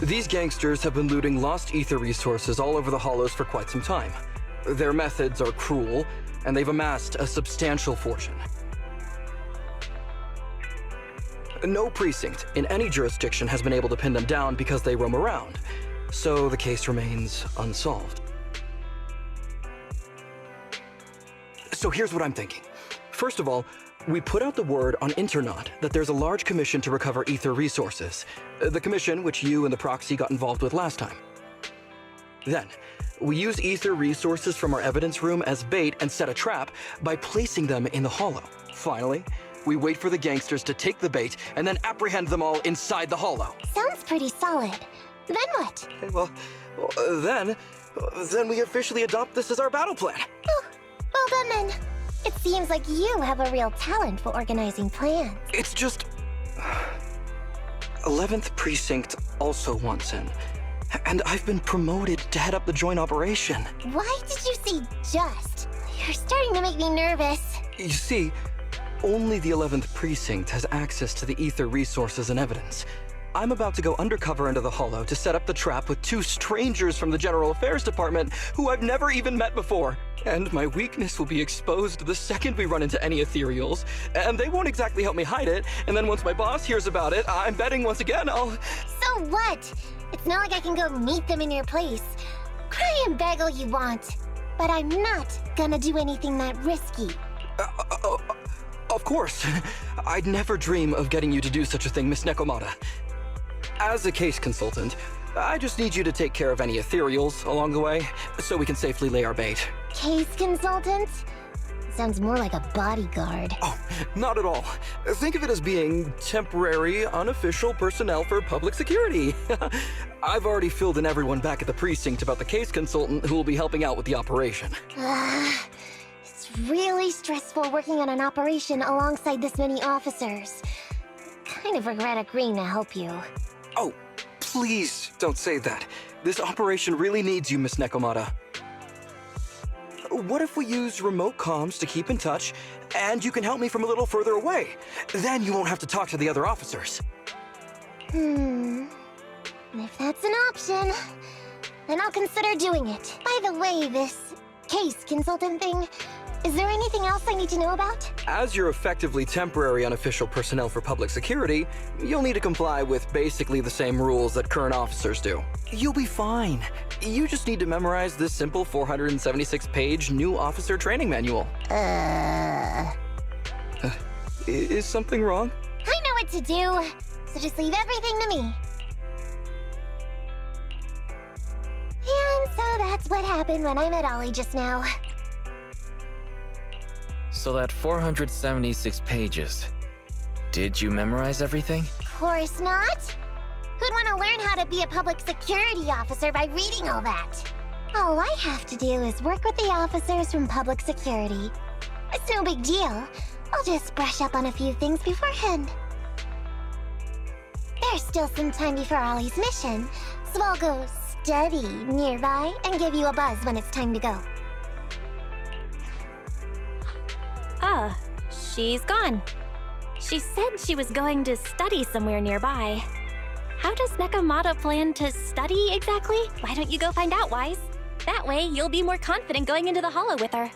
These gangsters have been looting lost ether resources all over the hollows for quite some time. Their methods are cruel, and they've amassed a substantial fortune. No precinct in any jurisdiction has been able to pin them down because they roam around, so the case remains unsolved. So here's what I'm thinking. First of all, we put out the word on Internet that there's a large commission to recover ether resources. The commission which you and the proxy got involved with last time. Then, we use ether resources from our evidence room as bait and set a trap by placing them in the hollow. Finally, we wait for the gangsters to take the bait and then apprehend them all inside the hollow. Sounds pretty solid. Then what? Okay, well, then we officially adopt this as our battle plan. Oh, well done then. It seems like you have a real talent for organizing plans. It's just... 11th Precinct also wants in. And I've been promoted to head up the joint operation. Why did you say just? You're starting to make me nervous. You see, only the 11th Precinct has access to the ether resources and evidence. I'm about to go undercover into the hollow to set up the trap with two strangers from the General Affairs Department who I've never even met before. And my weakness will be exposed the second we run into any ethereals, and they won't exactly help me hide it, and then once my boss hears about it, I'm betting once again I'll... So what? It's not like I can go meet them in your place. Cry and beg all you want. But I'm not gonna do anything that risky. Of course. I'd never dream of getting you to do such a thing, Miss Nekomata. As a case consultant, I just need you to take care of any ethereals along the way, so we can safely lay our bait. Case consultant? Sounds more like a bodyguard. Oh, not at all. Think of it as being temporary, unofficial personnel for public security. I've already filled in everyone back at the precinct about the case consultant who will be helping out with the operation. It's really stressful working on an operation alongside this many officers. Kind of regret agreeing to help you. Oh, please don't say that. This operation really needs you, Miss Nekomata. What if we use remote comms to keep in touch, and you can help me from a little further away? Then you won't have to talk to the other officers. If that's an option, then I'll consider doing it. By the way, this case consultant thing, is there anything else I need to know about? As you're effectively temporary unofficial personnel for public security, you'll need to comply with basically the same rules that current officers do. You'll be fine. You just need to memorize this simple 476-page new officer training manual. Is something wrong? I know what to do, so just leave everything to me. And so that's what happened when I met Ollie just now. So that 476 pages. Did you memorize everything? Of course not. Who'd want to learn how to be a public security officer by reading all that? All I have to do is work with the officers from public security. It's no big deal. I'll just brush up on a few things beforehand. There's still some time before Ollie's mission, so I'll go study nearby and give you a buzz when it's time to go. Ah, she's gone. She said she was going to study somewhere nearby. How does Nekomata plan to study exactly? Why don't you go find out, Wise? That way, you'll be more confident going into the hollow with her.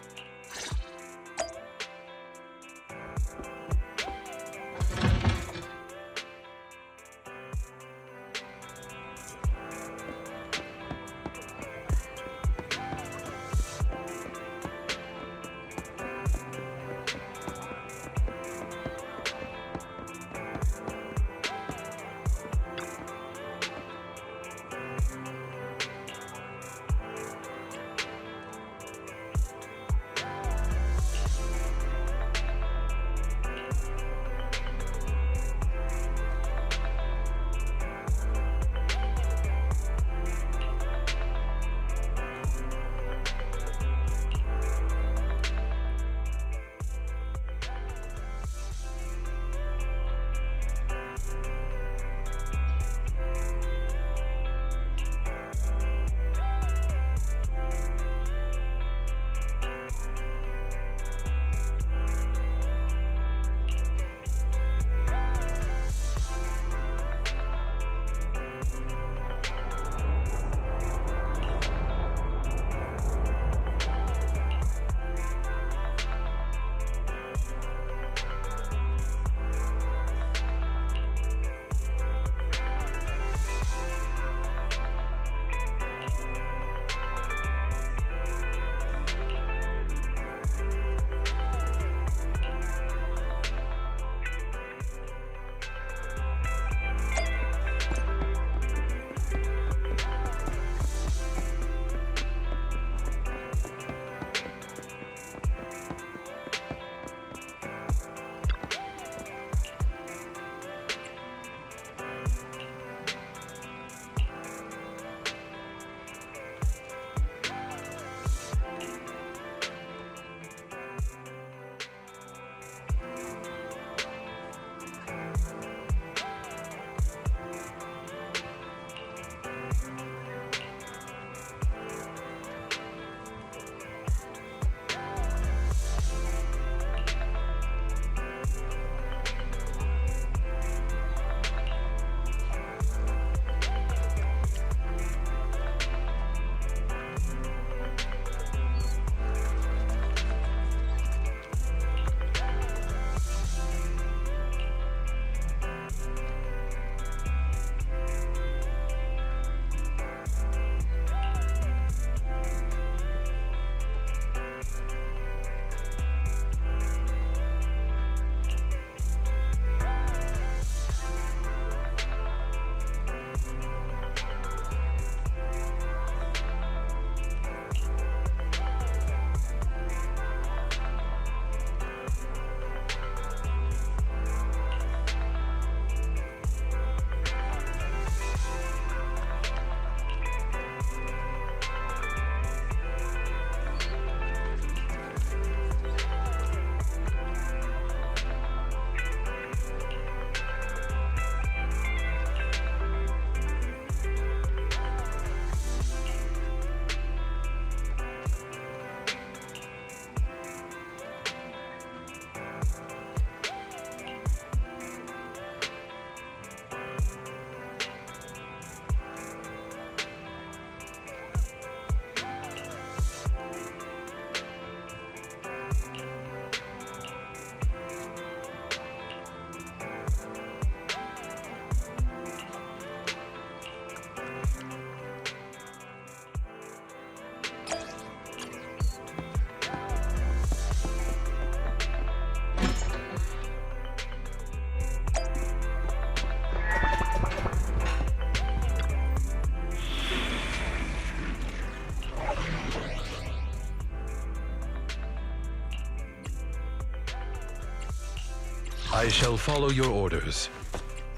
I shall follow your orders.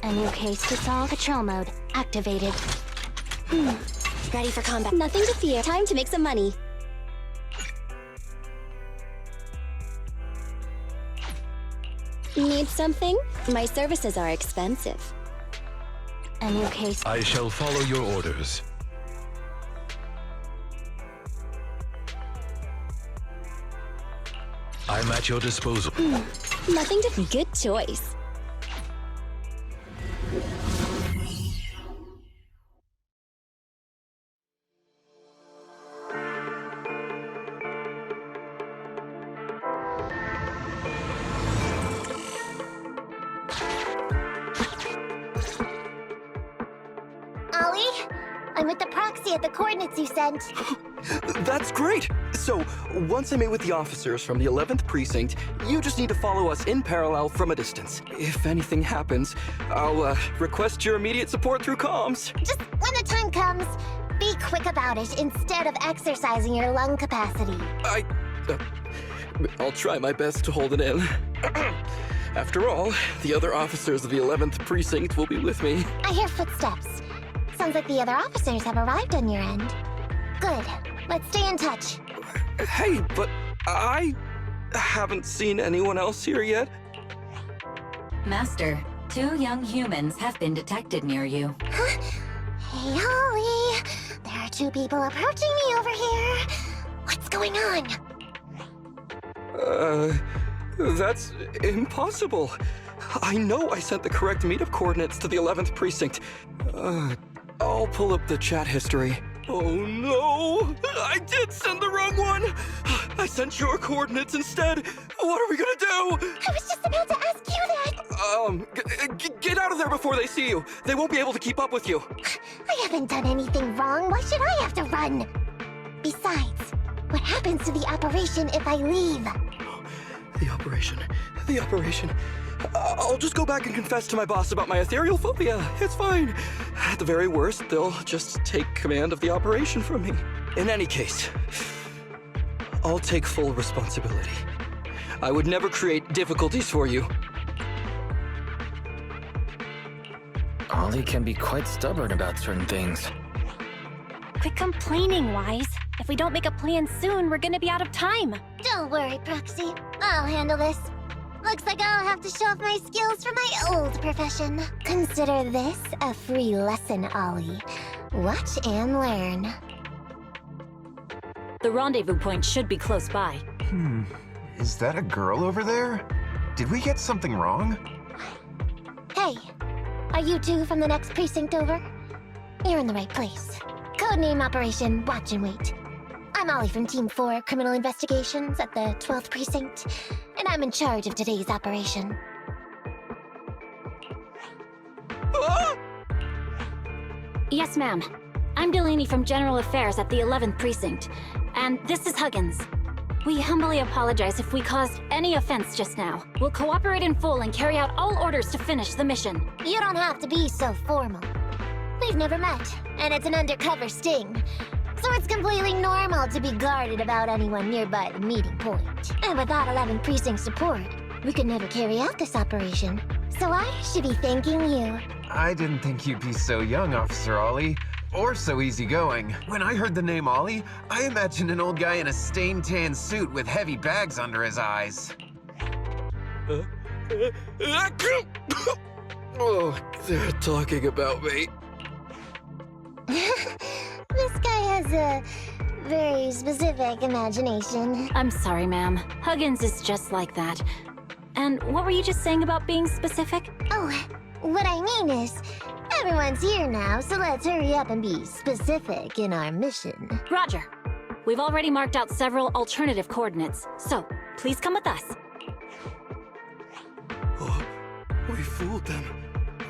A new case to solve. Patrol mode activated. Ready for combat. Nothing to fear. Time to make some money. Need something? My services are expensive. A new case. I shall follow your orders. I'm at your disposal. Nothing to... Good choice. Ollie, I'm with the proxy at the coordinates you sent. That's great! So, once I meet with the officers from the 11th Precinct, you just need to follow us in parallel from a distance. If anything happens, I'll request your immediate support through comms. Just when the time comes, be quick about it instead of exercising your lung capacity. I'll try my best to hold it in. After all, the other officers of the 11th Precinct will be with me. I hear footsteps. Sounds like the other officers have arrived on your end. Good. Let's stay in touch. Hey, but I haven't seen anyone else here yet. Master, 2 young humans have been detected near you. Huh? Hey, Ollie. There are 2 people approaching me over here. What's going on? That's impossible. I know I sent the correct meetup coordinates to the 11th Precinct. I'll pull up the chat history. Oh no! I did send the wrong one! I sent your coordinates instead! What are we gonna do? I was just about to ask you that! Get out of there before they see you! They won't be able to keep up with you! I haven't done anything wrong. Why should I have to run? Besides, what happens to the operation if I leave? The operation. I'll just go back and confess to my boss about my ethereal phobia. It's fine. At the very worst, they'll just take command of the operation from me. In any case, I'll take full responsibility. I would never create difficulties for you. Ollie can be quite stubborn about certain things. Quit complaining, Wise. If we don't make a plan soon, we're gonna be out of time. Don't worry, Proxy. I'll handle this. Looks like I'll have to show off my skills from my old profession. Consider this a free lesson, Ollie. Watch and learn. The rendezvous point should be close by. Is that a girl over there? Did we get something wrong? Hey, are you 2 from the next precinct over? You're in the right place. Codename Operation Watch and Wait. I'm Ollie from Team 4 Criminal Investigations at the 12th Precinct, and I'm in charge of today's operation. Yes, ma'am. I'm Delaney from General Affairs at the 11th Precinct, and this is Huggins. We humbly apologize if we caused any offense just now. We'll cooperate in full and carry out all orders to finish the mission. You don't have to be so formal. We've never met, and it's an undercover sting. So it's completely normal to be guarded about anyone nearby the meeting point. And without 11 Precinct support, we could never carry out this operation. So I should be thanking you. I didn't think you'd be so young, Officer Ollie. Or so easygoing. When I heard the name Ollie, I imagined an old guy in a stained tan suit with heavy bags under his eyes. Oh, they're talking about me. This guy has a very specific imagination. I'm sorry, ma'am. Huggins is just like that. And what were you just saying about being specific? Oh, what I mean is, everyone's here now, so let's hurry up and be specific in our mission. Roger. We've already marked out several alternative coordinates, so please come with us. Oh, we fooled them.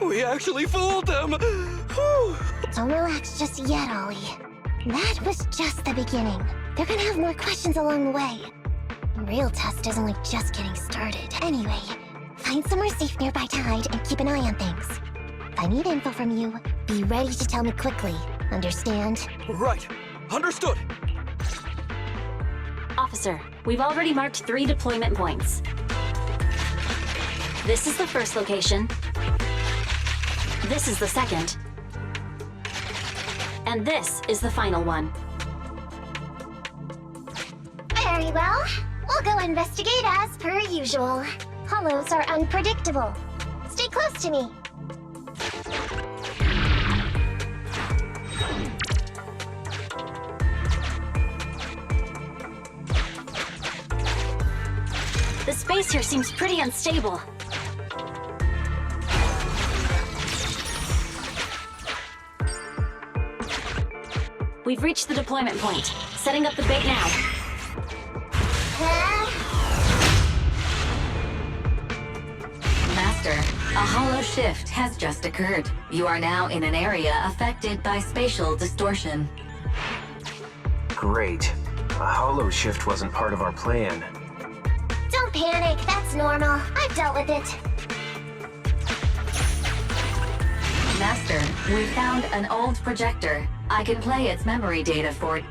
We actually fooled them! Whew. Don't relax just yet, Ollie. That was just the beginning. They're gonna have more questions along the way. The real test is only just getting started. Anyway, find somewhere safe nearby to hide and keep an eye on things. If I need info from you, be ready to tell me quickly. Understand? Right. Understood. Officer, we've already marked 3 deployment points. This is the first location. This is the second. And this is the final one. Very well. We'll go investigate as per usual. Hollows are unpredictable. Stay close to me. The space here seems pretty unstable. We've reached the deployment point. Setting up the bait now. Master, a hollow shift has just occurred. You are now in an area affected by spatial distortion. Great. A hollow shift wasn't part of our plan. Don't panic, that's normal. I've dealt with it. Master, we found an old projector. I can play its memory data for it.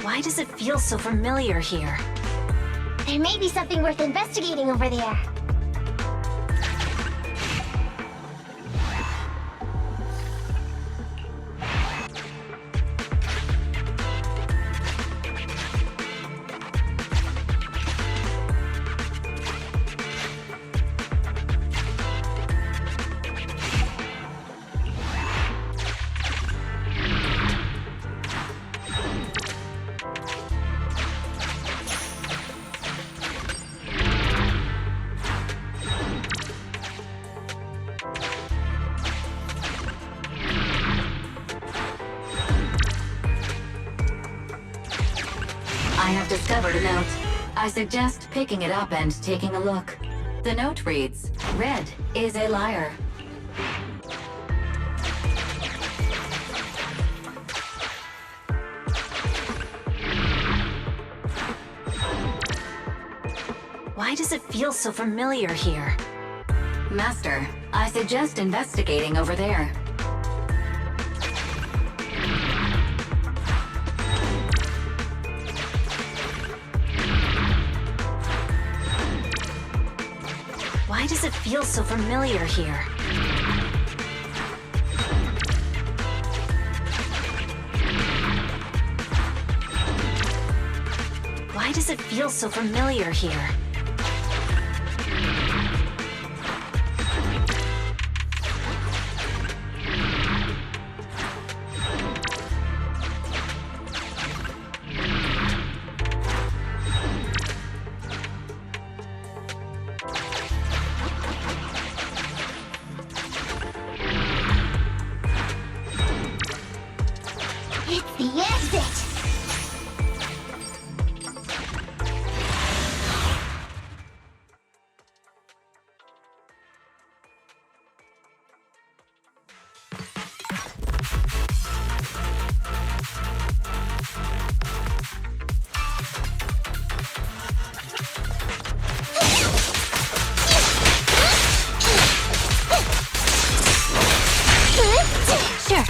Why does it feel so familiar here? There may be something worth investigating over there. I have discovered a note. I suggest picking it up and taking a look. The note reads, "Red is a liar." Why does it feel so familiar here? Master, I suggest investigating over there. Why does it feel so familiar here? Why does it feel so familiar here? It's the exit! Sure.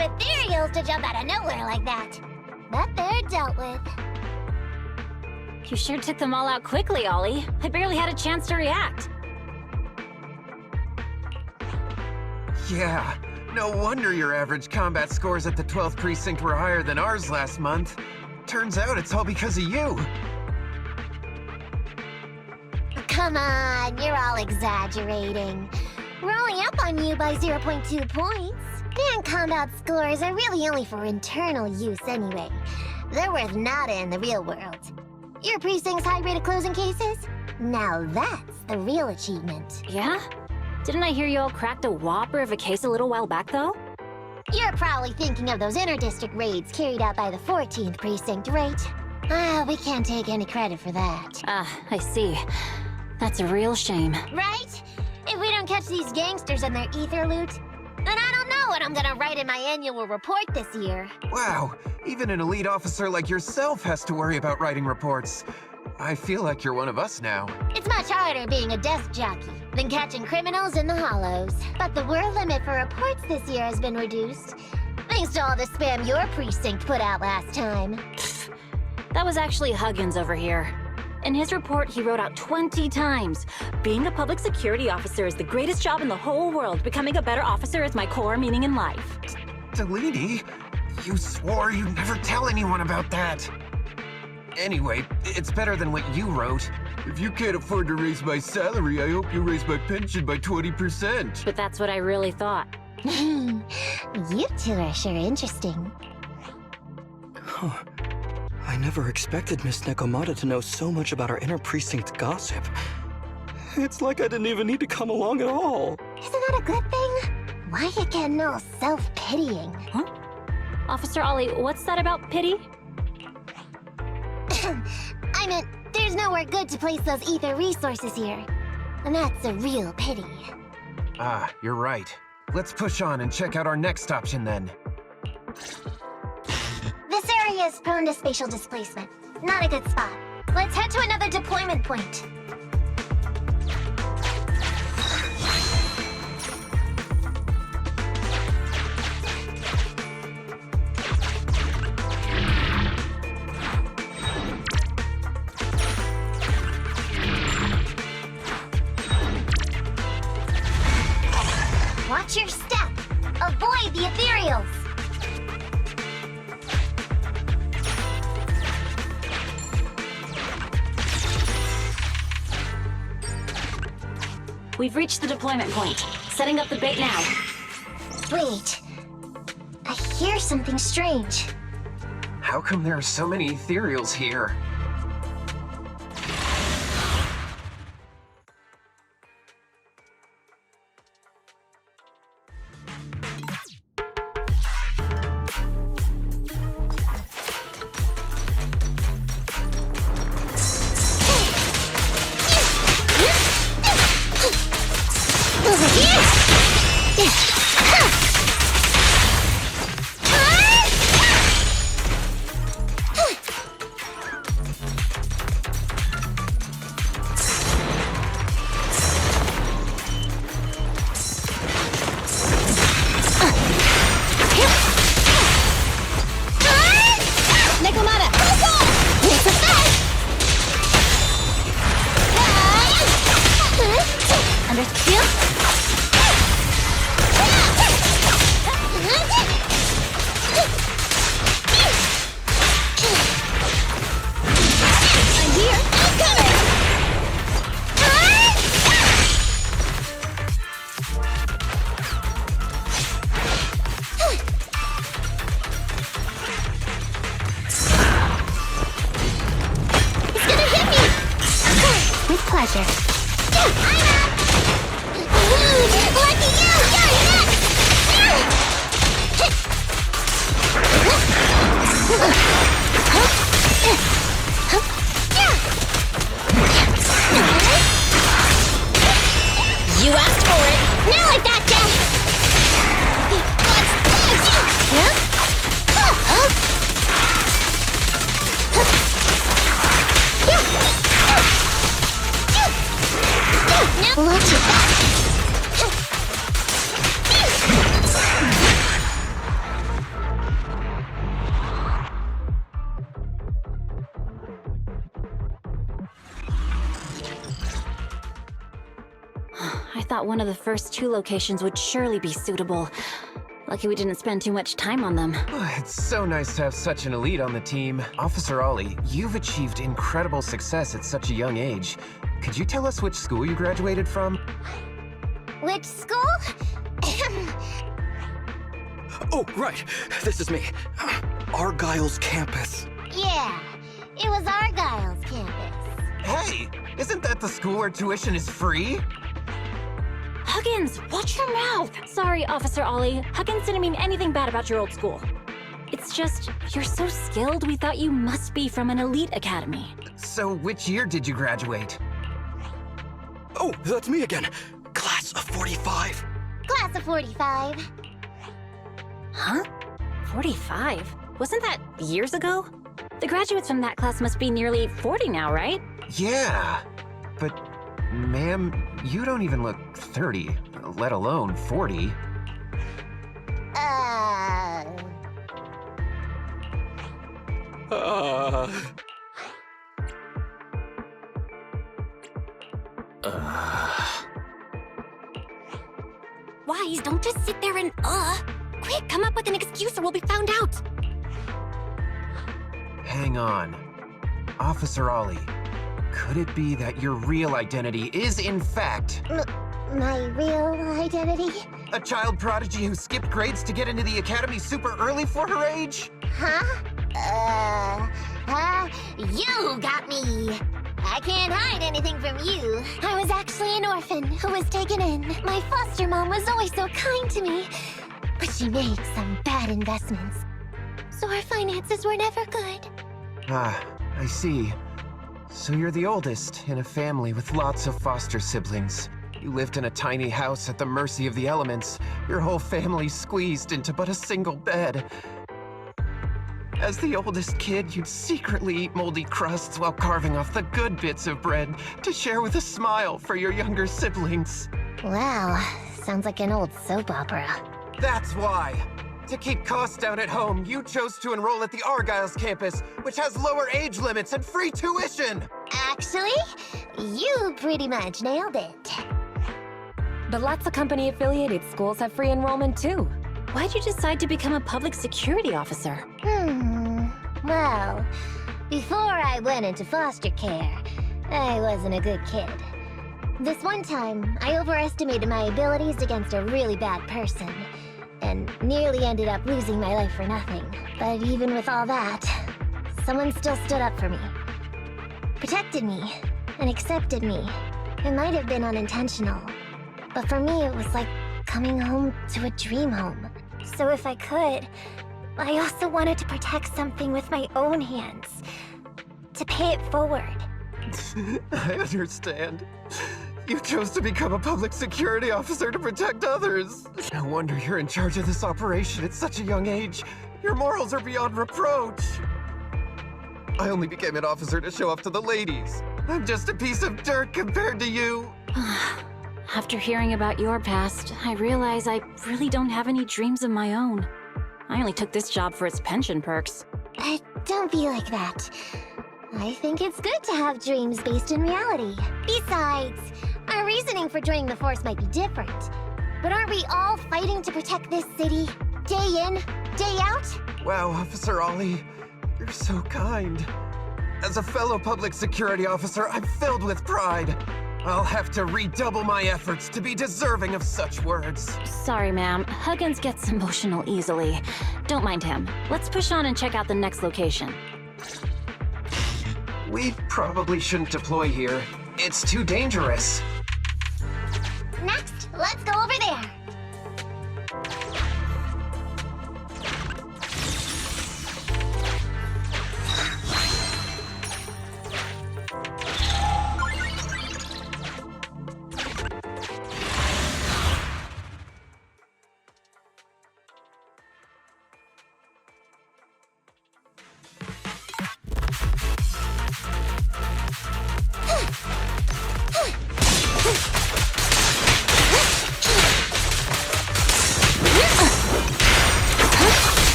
of ethereals to jump out of nowhere like that. But they're dealt with. You sure took them all out quickly, Ollie. I barely had a chance to react. Yeah, no wonder your average combat scores at the 12th precinct were higher than ours last month. Turns out it's all because of you. Come on, you're all exaggerating. We're only up on you by 0.2 points. And combat scores are really only for internal use anyway. They're worth nada in the real world. Your precinct's high rate of closing cases? Now that's the real achievement. Yeah? Didn't I hear you all cracked a whopper of a case a little while back, though? You're probably thinking of those inter-district raids carried out by the 14th precinct, right? We can't take any credit for that. I see. That's a real shame. Right? If we don't catch these gangsters and their ether loot, then I don't know what I'm gonna write in my annual report this year. Wow, even an elite officer like yourself has to worry about writing reports. I feel like you're one of us now. It's much harder being a desk jockey than catching criminals in the hollows. But the word limit for reports this year has been reduced, thanks to all the spam your precinct put out last time. That was actually Huggins over here. In his report, he wrote out 20 times. Being a public security officer is the greatest job in the whole world. Becoming a better officer is my core meaning in life. Delini, you swore you'd never tell anyone about that. Anyway, it's better than what you wrote. If you can't afford to raise my salary, I hope you raise my pension by 20%. But that's what I really thought. You two are sure interesting. Huh. I never expected Miss Nekomata to know so much about our inter-precinct gossip. It's like I didn't even need to come along at all. Isn't that a good thing? Why you getting all self-pitying? Huh? Officer Ollie, what's that about pity? I meant, there's nowhere good to place those ether resources here. And that's a real pity. Ah, you're right. Let's push on and check out our next option then. This area is prone to spatial displacement. Not a good spot. Let's head to another deployment point. Watch your step. Avoid the ethereals. We've reached the deployment point. Setting up the bait now. Wait. I hear something strange. How come there are so many ethereals here? Over here! Nekomata! It's a fight! Understood? I'm here! I'm coming! It's gonna hit me! With pleasure. I'm up! Lucky you! You're You asked for it! now I gotcha! Let's punch! thought one of the first 2 locations would surely be suitable. Lucky we didn't spend too much time on them. It's so nice to have such an elite on the team. Officer Ollie, you've achieved incredible success at such a young age. Could you tell us which school you graduated from? Which school? Oh, right. This is me. Argyle's campus. Yeah, it was Argyle's campus. Hey, isn't that the school where tuition is free? Huggins, watch your mouth! Sorry, Officer Ollie. Huggins didn't mean anything bad about your old school. It's just, you're so skilled, we thought you must be from an elite academy. So which year did you graduate? Oh, that's me again. Class of 45. Class of 45. Huh? 45? Wasn't that years ago? The graduates from that class must be nearly 40 now, right? Yeah, but ma'am, you don't even look 30, let alone 40. Wise, don't just sit there and Quick, come up with an excuse or we'll be found out. Hang on. Officer Ollie, could it be that your real identity is in fact My real identity? a child prodigy who skipped grades to get into the academy super early for her age? You got me. I can't hide anything from you. I was actually an orphan who was taken in. My foster mom was always so kind to me, but she made some bad investments. So our finances were never good. Ah, I see. So you're the oldest in a family with lots of foster siblings. You lived in a tiny house at the mercy of the elements, your whole family squeezed into but a single bed. As the oldest kid, you'd secretly eat moldy crusts while carving off the good bits of bread to share with a smile for your younger siblings. Wow, sounds like an old soap opera. That's why. To keep costs down at home, you chose to enroll at the Argyle's campus, which has lower age limits and free tuition! Actually, you pretty much nailed it. But lots of company-affiliated schools have free enrollment too. Why'd you decide to become a public security officer? Well, before I went into foster care, I wasn't a good kid. This one time, I overestimated my abilities against a really bad person, and nearly ended up losing my life for nothing. But even with all that, someone still stood up for me. Protected me, and accepted me. It might have been unintentional, but for me it was like coming home to a dream home. So if I could, I also wanted to protect something with my own hands. To pay it forward. I understand. You chose to become a public security officer to protect others. No wonder you're in charge of this operation at such a young age. Your morals are beyond reproach. I only became an officer to show off to the ladies. I'm just a piece of dirt compared to you. After hearing about your past, I realize I really don't have any dreams of my own. I only took this job for its pension perks. Don't be like that. I think it's good to have dreams based in reality. Besides, our reasoning for joining the Force might be different. But aren't we all fighting to protect this city? Day in, day out? Wow, Officer Ollie, you're so kind. As a fellow public security officer, I'm filled with pride. I'll have to redouble my efforts to be deserving of such words. Sorry, ma'am. Huggins gets emotional easily. Don't mind him. Let's push on and check out the next location. We probably shouldn't deploy here. It's too dangerous. Next, let's go over there.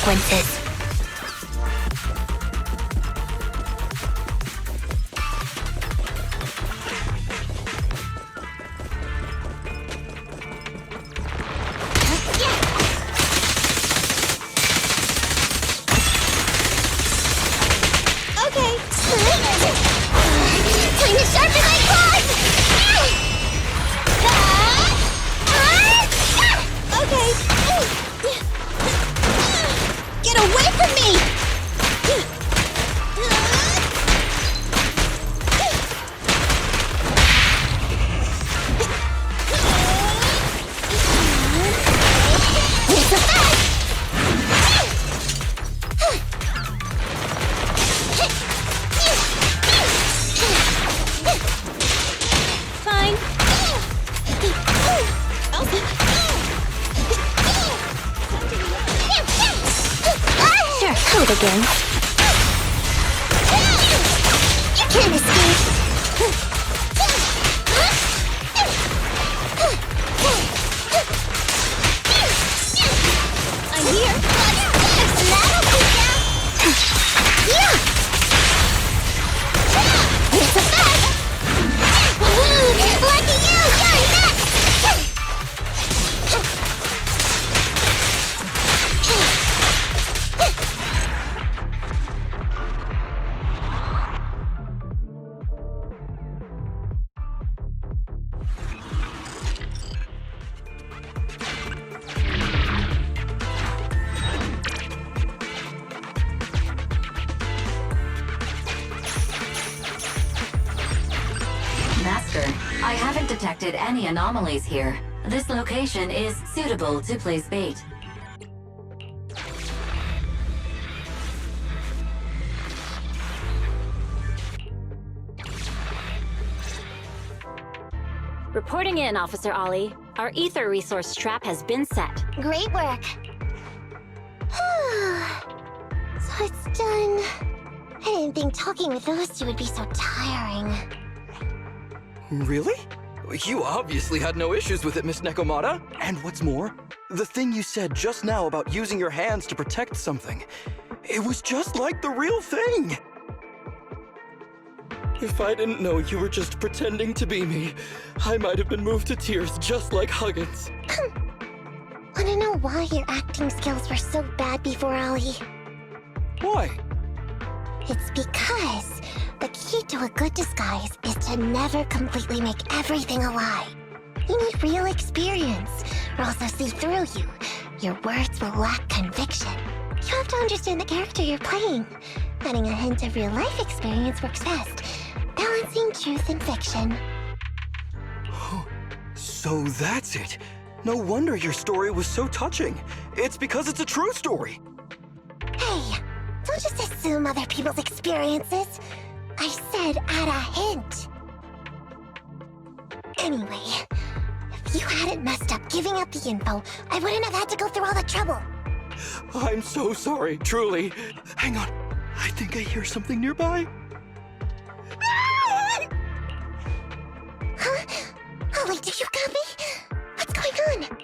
consequences. Okay. Time to sharpen my claws! Okay. Get away from me! Fine. Sure, hold again. You can't escape! I'm here. That'll be ya! Yeah! It's a fact! Lucky you! You're next! Master, I haven't detected any anomalies here. This location is suitable to place bait. Reporting in, Officer Ollie. Our ether resource trap has been set. Great work. So it's done. I didn't think talking with those two would be so tiring. Really? You obviously had no issues with it, Miss Nekomata. And what's more, the thing you said just now about using your hands to protect something, it was just like the real thing. If I didn't know you were just pretending to be me, I might have been moved to tears just like Huggins. Wanna know why your acting skills were so bad before, Ollie? Why? It's because the key to a good disguise is to never completely make everything a lie. You need real experience, or else they'll see through you. Your words will lack conviction. You have to understand the character you're playing. Adding a hint of real life experience works best, balancing truth and fiction. So that's it. No wonder your story was so touching. It's because it's a true story. Hey, don't just assume other people's experiences. I said add a hint. Anyway, if you hadn't messed up giving up the info, I wouldn't have had to go through all the trouble. I'm so sorry, truly. Hang on. I think I hear something nearby. Huh? Ollie, do you copy? What's going on?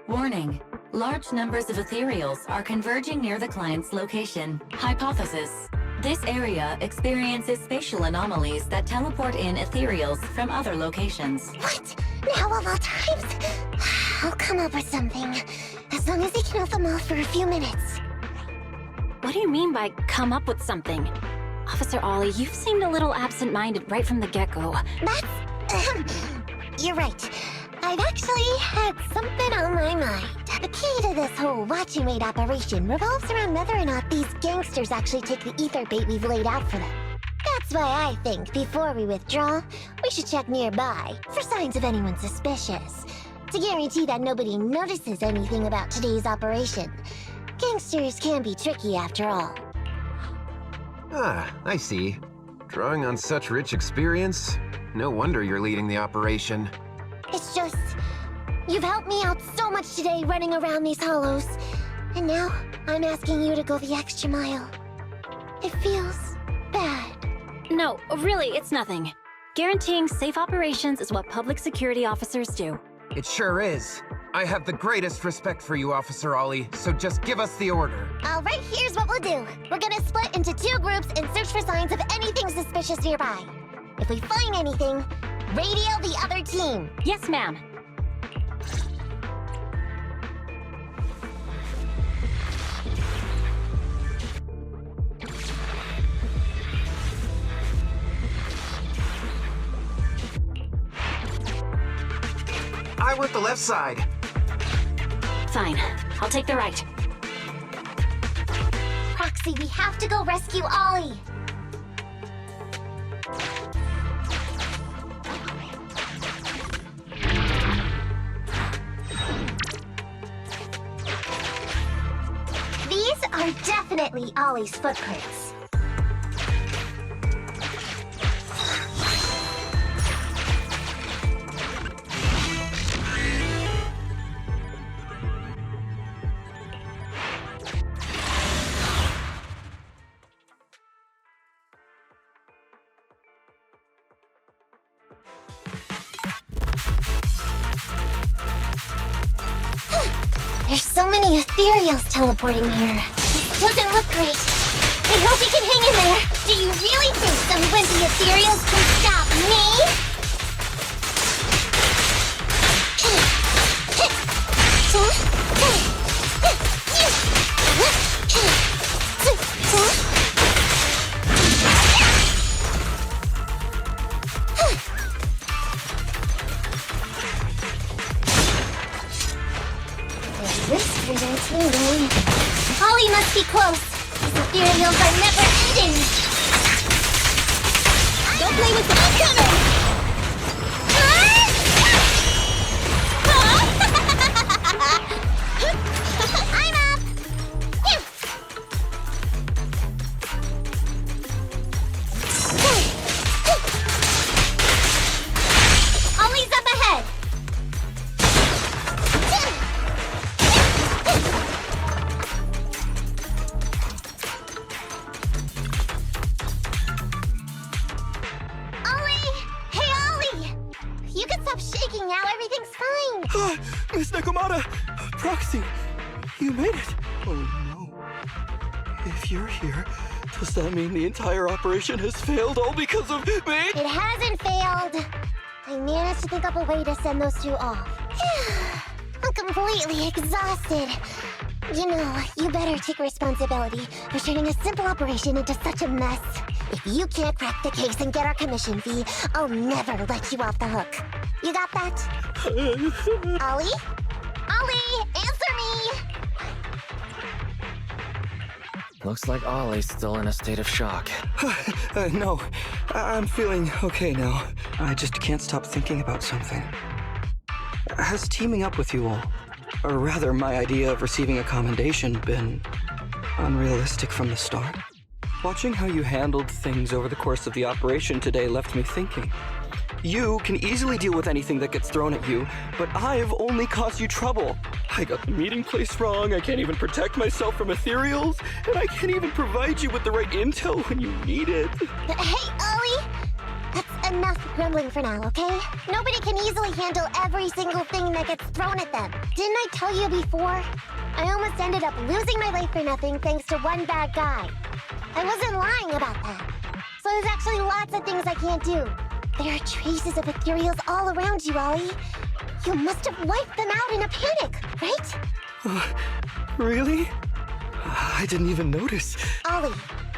Warning. Large numbers of ethereals are converging near the client's location. Hypothesis. This area experiences spatial anomalies that teleport in ethereals from other locations. What? Now of all times? I'll come up with something. As long as he can hold them off for a few minutes. What do you mean by come up with something? Officer Ollie, you've seemed a little absent-minded right from the get-go. You're right. I've actually had something on my mind. The key to this whole watch and wait operation revolves around whether or not these gangsters actually take the ether bait we've laid out for them. That's why I think before we withdraw, we should check nearby for signs of anyone suspicious. To guarantee that nobody notices anything about today's operation. Gangsters can be tricky after all. Ah, I see. Drawing on such rich experience, no wonder you're leading the operation. It's just, you've helped me out so much today running around these hollows. And now, I'm asking you to go the extra mile. It feels bad. No, really, it's nothing. Guaranteeing safe operations is what public security officers do. It sure is. I have the greatest respect for you, Officer Ollie, so just give us the order. Alright, here's what we'll do. We're gonna split into 2 groups and search for signs of anything suspicious nearby. If we find anything, radio the other team. Yes, ma'am. I work the left side. Fine. I'll take the right. Proxy, we have to go rescue Ollie. These are definitely Ollie's footprints. There's so many ethereals teleporting here. This doesn't look great. I hope you can hang in there. Do you really think some wimpy ethereals can stop me? Ollie must be close. These ethereals are never ending. Don't play with the coming! I'm up. Ollie's up ahead. Now everything's fine. Miss Nekomata! Proxy! You made it! Oh no. If you're here, does that mean the entire operation has failed all because of me? It hasn't failed. I managed to think up a way to send those 2 off. I'm completely exhausted. You know, you better take responsibility for turning a simple operation into such a mess. If you can't crack the case and get our commission fee, I'll never let you off the hook. You got that? Ollie? Ollie, answer me! Looks like Ollie's still in a state of shock. No, I'm feeling okay now. I just can't stop thinking about something. Has teaming up with you all, or rather my idea of receiving a commendation, been unrealistic from the start? Watching how you handled things over the course of the operation today left me thinking. You can easily deal with anything that gets thrown at you, but I've only caused you trouble. I got the meeting place wrong, I can't even protect myself from ethereals, and I can't even provide you with the right intel when you need it. Hey, Ollie! That's enough grumbling for now, okay? Nobody can easily handle every single thing that gets thrown at them. Didn't I tell you before? I almost ended up losing my life for nothing thanks to one bad guy. I wasn't lying about that. So there's actually lots of things I can't do. There are traces of ethereals all around you, Ollie. You must have wiped them out in a panic, right? Really? I didn't even notice. Ollie,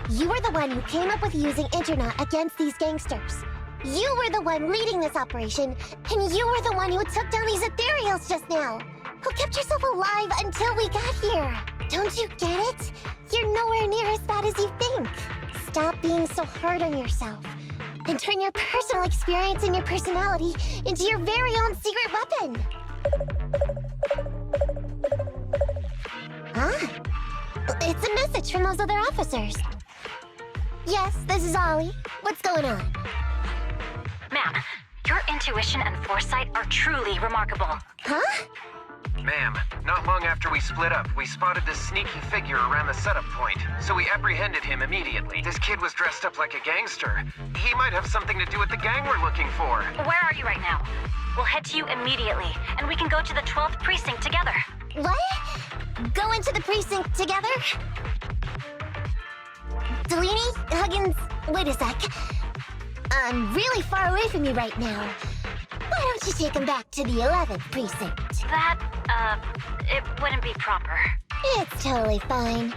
you were the one who came up with using Internet against these gangsters. You were the one leading this operation, and you were the one who took down these ethereals just now. Who kept yourself alive until we got here. Don't you get it? You're nowhere near as bad as you think. Stop being so hard on yourself. And turn your personal experience and your personality into your very own secret weapon. Ah, it's a message from those other officers. Yes, this is Ollie. What's going on? Ma'am, your intuition and foresight are truly remarkable. Huh? Ma'am, not long after we split up, we spotted this sneaky figure around the setup point, so we apprehended him immediately. This kid was dressed up like a gangster. He might have something to do with the gang we're looking for. Where are you right now? We'll head to you immediately, and we can go to the 12th precinct together. What? Go into the precinct together? Delaney? Huggins? Wait a sec. I'm really far away from you right now. Why don't you take him back to the 11th precinct? It wouldn't be proper. It's totally fine.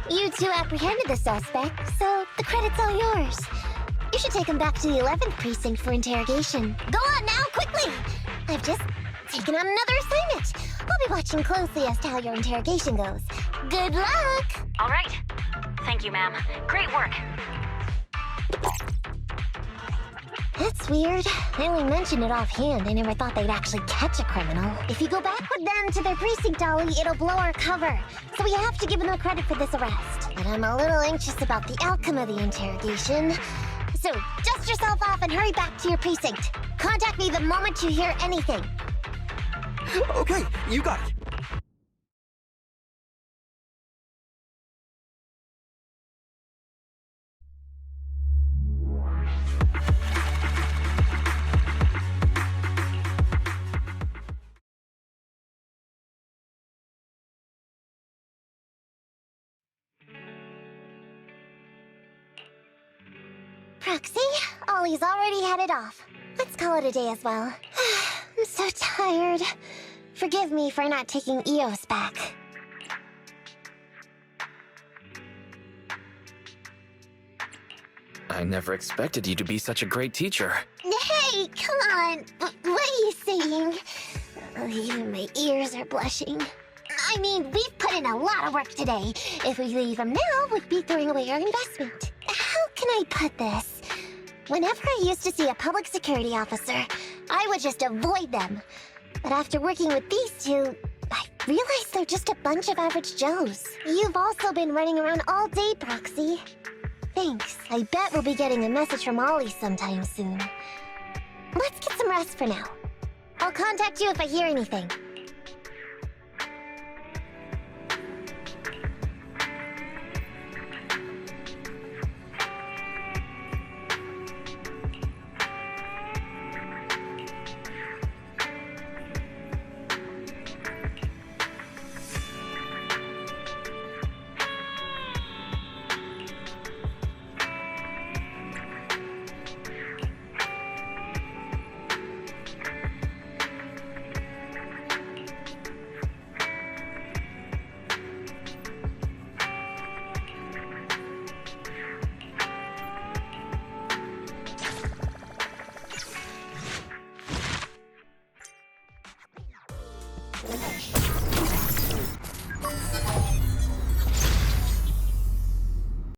You two apprehended the suspect, so the credit's all yours. You should take him back to the 11th precinct for interrogation. Go on now, quickly! I've just taken on another assignment. I'll be watching closely as to how your interrogation goes. Good luck! All right. Thank you, ma'am. Great work. That's weird. I only mentioned it offhand. I never thought they'd actually catch a criminal. If you go back with them to their precinct, Ollie, it'll blow our cover. So we have to give them the credit for this arrest. But I'm a little anxious about the outcome of the interrogation. So dust yourself off and hurry back to your precinct. Contact me the moment you hear anything. Okay, you got it. Proxy, Ollie's already headed off. Let's call it a day as well. I'm so tired. Forgive me for not taking EOS back. I never expected you to be such a great teacher. Hey, come on. What are you saying? Even my ears are blushing. I mean, we've put in a lot of work today. If we leave them now, we'd be throwing away our investment. How can I put this? Whenever I used to see a public security officer, I would just avoid them. But after working with these two, I realized they're just a bunch of average Joes. You've also been running around all day, Proxy. Thanks. I bet we'll be getting a message from Ollie sometime soon. Let's get some rest for now. I'll contact you if I hear anything.